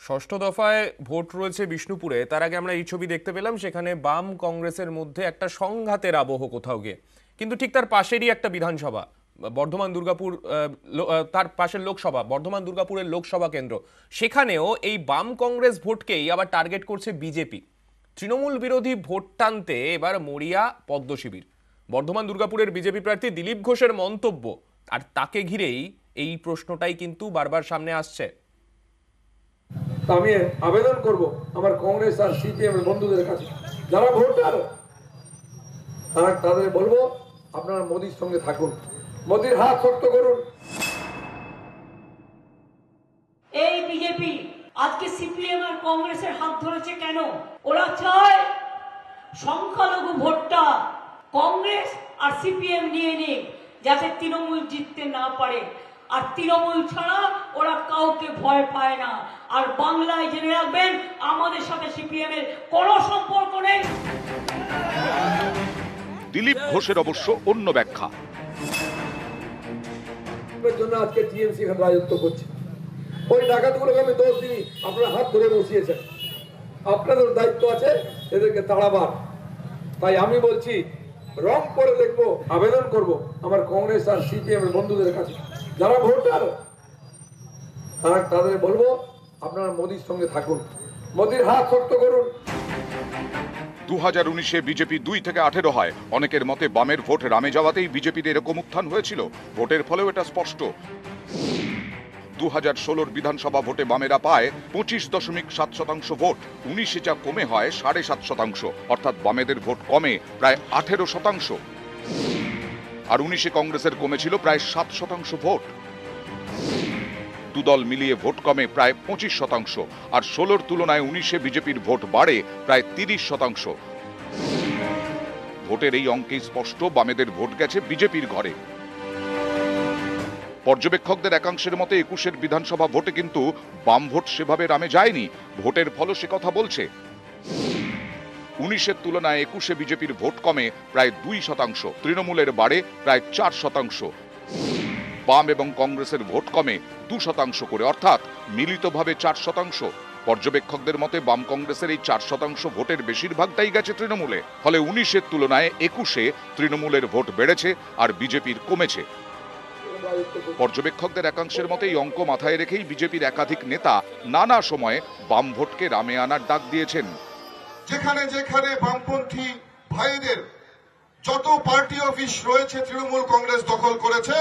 ষষ্ঠ দফায় ভোট রয়েছে বিষ্ণুপুরে। তার আগে আমরা এই ছবি দেখতে পেলাম, সেখানে বাম কংগ্রেসের মধ্যে একটা সংঘাতের আবহ কোথাও গিয়ে, কিন্তু ঠিক তার পাশেরই একটা বিধানসভা, বর্ধমান দুর্গাপুর, তার পাশের লোকসভা, বর্ধমান দুর্গাপুরের লোকসভা কেন্দ্র, সেখানেও এই বাম কংগ্রেস ভোটকেই আবার টার্গেট করছে বিজেপি। তৃণমূল বিরোধী ভোট টানতে এবার মরিয়া পদ্ম শিবির। বর্ধমান দুর্গাপুরের বিজেপি প্রার্থী দিলীপ ঘোষের মন্তব্য, আর তাকে ঘিরেই এই প্রশ্নটাই কিন্তু বারবার সামনে আসছে। আমি আবেদন করব আমার কংগ্রেস আর সিপিএম এর বন্ধুদের কাছে, যারা ভোটার তাদের বলবো আপনারা মোদির সঙ্গে থাকুন, মোদির হাত শক্ত করুন। এই বিজেপি আজকে সিপিএম আর কংগ্রেসের হাত ধরেছে কেন? ওরা চায় সংখ্যালঘু ভোটটা কংগ্রেস আর সিপিএম নিয়ে নিক, যাতে তৃণমূল জিততে না পারে। আর তৃণমূল ছাড়া ওরা কাউকে ভয় পায় না। আর বাংলায় জেনে রাখবেন, আমাদের সাথে সিপিএম এর কোনো সম্পর্ক নেই। দিলীপ ঘোষের অবশ্য অন্য ব্যাখ্যা। জন্য আজকে টিএমসি এখানে রাজত্ব করছে। ওই ডাকাতগুলোকে আমি দোষ দিই, আপনারা হাত ধরে বসিয়েছেন, আপনাদের দায়িত্ব আছে এদেরকে তাড়াবার। তাই আমি বলছি, রং করে দেখবো, আবেদন করব আমার কংগ্রেস আর সিপিএম এর বন্ধুদের কাছে, যারা ভোটার তাদের বলবো আপনারা মোদির সঙ্গে থাকুন, মোদির হাত শক্ত করুন। 2019-এ বিজেপি 2 থেকে 18 হয়। অনেকের মতে বামের ভোট রামে যাওয়াতেই বিজেপির এরকম উত্থান হয়েছিল। ভোটের ফলেও এটা স্পষ্ট। 2016-র বিধানসভা ভোটে বামেরা পায় 25.7% ভোট। 19-এ যা কমে হয় 7.5%, অর্থাৎ বামেদের ভোট কমে প্রায় 18%। আর 19-এ কংগ্রেসের কমেছিল প্রায় 7% ভোট। দুদল মিলিয়ে ভোট কমে প্রায় 25%, আর 16-র তুলনায় 19-এ বিজেপির ভোট বাড়ে প্রায় 30%। ভোটের এই অঙ্কেই স্পষ্ট বামেদের ভোট গেছে বিজেপির ঘরে। পর্যবেক্ষকদের একাংশের মতে 21-এর বিধানসভা ভোটে কিন্তু বাম ভোট সেভাবে রামে যায়নি। ভোটের ফলও সে কথা বলছে। 19-এর তুলনায় 21-এ বিজেপির ভোট কমে প্রায় 2%, তৃণমূলের বাড়ে প্রায় 4%। বাম এবং কংগ্রেসের ভোট কমে 2% করে, অর্থাৎ মিলিতভাবে 4%। পর্যবেক্ষকদের মতে বাম কংগ্রেসের এই 4% ভোটের বেশিরভাগটাই গেছে তৃণমূলে। ফলে 19-এর তুলনায় 21-এ তৃণমূলের ভোট বেড়েছে আর বিজেপির কমেছে। পর্যবেক্ষকদের একাংশের মতে এই অঙ্ক মাথায় রেখেই বিজেপির একাধিক নেতা নানা সময়ে বাম ভোটকে রামে আনার ডাক দিয়েছেন। যেখানে যেখানে বামপন্থী ভাইদের যত পার্টি অফিস রয়েছে তৃণমূল কংগ্রেস দখল করেছে,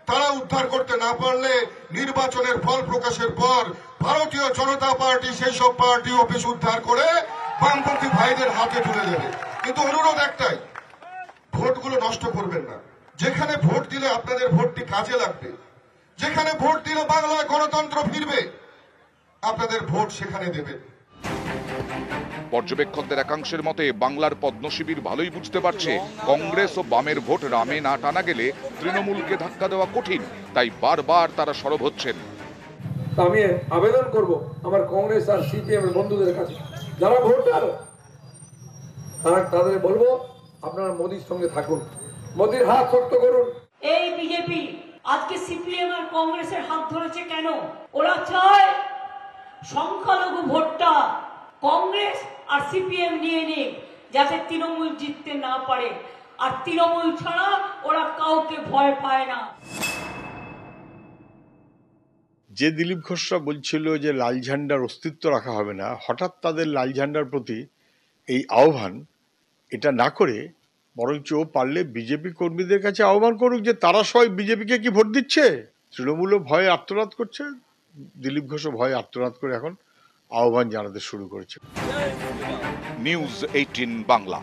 তারা উদ্ধার করতে না পারলে নির্বাচনের ফল প্রকাশের পর ভারতীয় জনতা পার্টি সেই সব পার্টি অফিস উদ্ধার করে বামপন্থী ভাইদের হাতে তুলে দেবে। কিন্তু অনুরোধ একটাই, ভোটগুলো নষ্ট করবেন না। যেখানে ভোট দিলে আপনাদের ভোটটি কাজে লাগবে, যেখানে ভোট দিলে বাংলায় গণতন্ত্র ফিরবে, আপনাদের ভোট সেখানে দেবেন। পর্যবেক্ষকদের একাংশের মতে বাংলার পদ্ম শিবির ভালোই বুঝতে পারছে কংগ্রেস ও বামের ভোট রামে না টানা গেলে তৃণমূলকে ধাক্কা দেওয়া কঠিন। তাই বারবার তারা সরব হচ্ছেন। আমি আবেদন করব আমার কংগ্রেস আর সিপিএম এর বন্ধুদের কাছে, যারা ভোটার তাদের বলবো আপনারা মোদির সঙ্গে থাকুন, মোদির হাত শক্ত করুন। এই বিজেপি আজকে সিপিএম আর কংগ্রেসের হাত ধরেছে কেন? ওরা চায় সংখ্যালঘু ভোটটা কংগ্রেস আর সিপিএম নিয়ে নিক, যাতে তৃণমূল জিততে না পারে। আর তৃণমূল ছাড়া ওরা কাউকে ভয় পায় না। যে দিলীপ ঘোষরা বলছিল যে লাল ঝান্ডার অস্তিত্ব রাখা হবে না, হঠাৎ তাদের লাল ঝান্ডার প্রতি এই আহ্বান, এটা না করে বরঞ্চ পারলে বিজেপি কর্মীদের কাছে আহ্বান করুক যে তারা সবাই বিজেপিকে কি ভোট দিচ্ছে। তৃণমূলও ভয়ে আত্মনাদ করছে, দিলীপ ঘোষও ভয়ে আত্মনাদ করে এখন আহ্বান জানাতে শুরু করেছে। নিউজ 18 বাংলা।